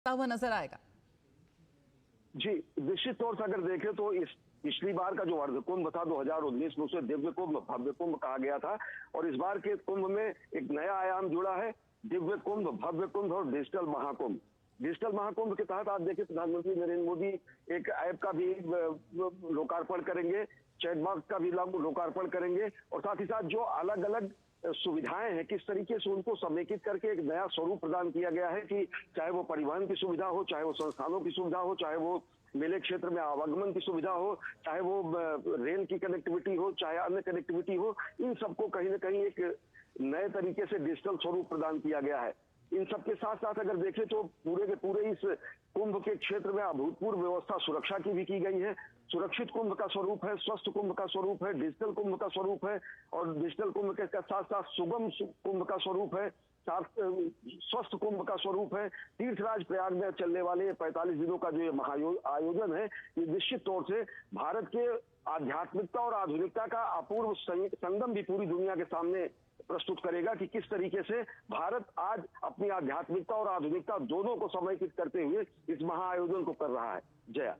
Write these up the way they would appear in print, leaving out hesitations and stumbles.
हुआ नजर आएगा? जी, निश्चित तौर से अगर देखें तो इस पिछली बार का जो अर्धकुंभ था 2019 में, उसे दिव्य कुंभ भव्य कुंभ कहा गया था। और इस बार के कुंभ में एक नया आयाम जुड़ा है, दिव्य कुंभ, भव्य कुंभ और डिजिटल महाकुंभ। डिजिटल महाकुंभ के तहत आप देखिए प्रधानमंत्री नरेंद्र मोदी एक ऐप का भी लोकार्पण करेंगे, चैटबॉक्स का भी लोकार्पण करेंगे, और साथ ही साथ जो अलग अलग सुविधाएं हैं किस तरीके से उनको समेकित करके एक नया स्वरूप प्रदान किया गया है कि चाहे वो परिवहन की सुविधा हो, चाहे वो संस्थानों की सुविधा हो, चाहे वो मेले क्षेत्र में आवागमन की सुविधा हो, चाहे वो रेल की कनेक्टिविटी हो, चाहे अन्य कनेक्टिविटी हो, इन सबको कहीं ना कहीं एक नए तरीके से डिजिटल स्वरूप प्रदान किया गया है। इन सबके साथ साथ अगर देखें तो पूरे के पूरे इस कुंभ के क्षेत्र में अभूतपूर्व व्यवस्था सुरक्षा की भी की गई है। सुरक्षित कुंभ का स्वरूप है, स्वस्थ कुंभ का स्वरूप है, डिजिटल कुंभ का स्वरूप है, और डिजिटल कुंभ के साथ साथ सुगम कुंभ का स्वरूप है, साथ स्वस्थ कुंभ का स्वरूप है। तीर्थराज प्रयाग में चलने वाले 45 दिनों का जो ये महाआयोजन है, ये निश्चित तौर से भारत के आध्यात्मिकता और आधुनिकता का अपूर्व संगम भी पूरी दुनिया के सामने प्रस्तुत करेगा कि किस तरीके से भारत आज अपनी आध्यात्मिकता और आधुनिकता दोनों को समेकित करते हुए इस महाआयोजन को कर रहा है। जया।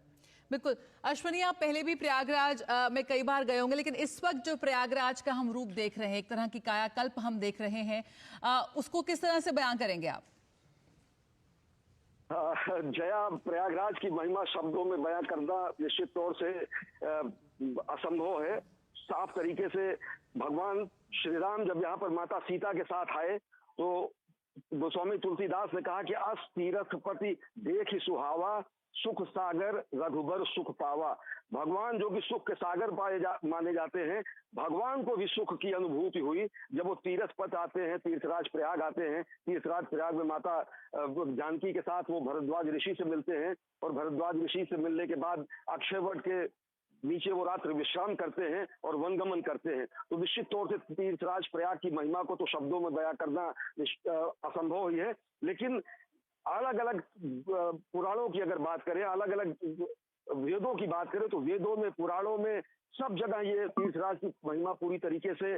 बिल्कुल अश्वनी, आप पहले भी प्रयागराज में कई बार गए होंगे, लेकिन इस वक्त जो प्रयागराज का हम रूप देख रहे हैं, एक तरह की कायाकल्प हम देख रहे हैं, उसको किस तरह से बयां करेंगे आप? जया, प्रयागराज की महिमा शब्दों में बयां करना निश्चित तौर से असंभव है। साफ तरीके से भगवान श्री राम जब यहाँ पर माता सीता के साथ आए तो गोस्वामी तुलसीदास ने कहा कि अस तीरथ पति देख सुहावा, सुख सागर रघुबर सुख पावा। भगवान जो कि सुख के सागर माने जाते हैं, भगवान को भी सुख की अनुभूति हुई जब वो तीर्थ पथ आते हैं, तीर्थराज प्रयाग आते हैं। तीर्थराज प्रयाग में माता जानकी के साथ वो भरद्वाज ऋषि से मिलते हैं, और भरद्वाज ऋषि से मिलने के बाद अक्षयवट के नीचे वो रात्रि विश्राम करते हैं और वनगमन करते हैं। तो निश्चित तौर से तीर्थराज प्रयाग की महिमा को तो शब्दों में बयां करना असंभव ही है। लेकिन अलग अलग पुराणों की अगर बात करें, अलग अलग वेदों की बात करें, तो वेदों में, पुराणों में सब जगह ये तीर्थराज की महिमा पूरी तरीके से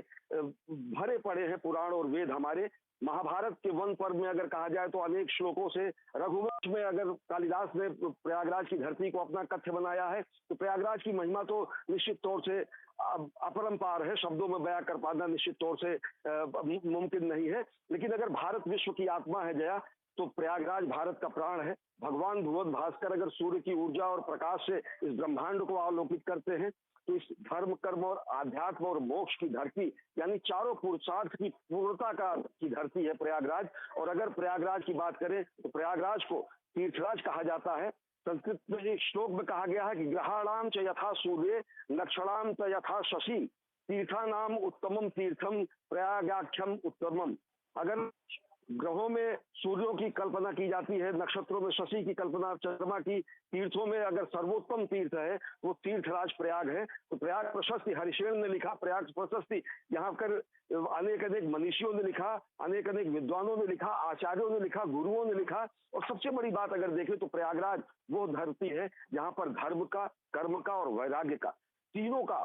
भरे पड़े हैं पुराण और वेद हमारे। महाभारत के वन पर्व में अगर कहा जाए तो अनेक श्लोकों से, रघुवंश में अगर कालिदास ने प्रयागराज की धरती को अपना कथ्य बनाया है, तो प्रयागराज की महिमा तो निश्चित तौर से अपरंपार है, शब्दों में बयां कर पाना निश्चित तौर से मुमकिन नहीं है। लेकिन अगर भारत विश्व की आत्मा है जया, तो प्रयागराज भारत का प्राण है। भगवान भगवत भास्कर अगर सूर्य की ऊर्जा और प्रकाश से इस ब्रह्मांड को आलोकित करते हैं, तो इस धर्म, कर्म और आध्यात्म और मोक्ष की धरती, यानी चारों पुरुषार्थ की पूर्णता की धरती है प्रयागराज। और अगर प्रयागराज की बात करें तो प्रयागराज को तीर्थराज कहा जाता है। संस्कृत में एक श्लोक में कहा गया है कि ग्रहाणाम च यथा सूर्य, लक्षणाम च यथा शशि, तीर्थानाम उत्तमम तीर्थम प्रयागाख्यम उत्तमम। अगर ग्रहों में सूर्यों की कल्पना की जाती है, नक्षत्रों में शशि की कल्पना, चंद्रमा की, तीर्थों में अगर सर्वोत्तम तीर्थ है वो तीर्थराज प्रयाग है। तो प्रयाग प्रशस्ति हरिशेन ने लिखा, प्रयाग प्रशस्ति यहाँ कर अनेक अनेक मनीषियों ने लिखा, अनेक अनेक विद्वानों ने लिखा, आचार्यों ने लिखा, गुरुओं ने लिखा। और सबसे बड़ी बात अगर देखें तो प्रयागराज वो धरती है जहाँ पर धर्म का, कर्म का और वैराग्य का, तीनों का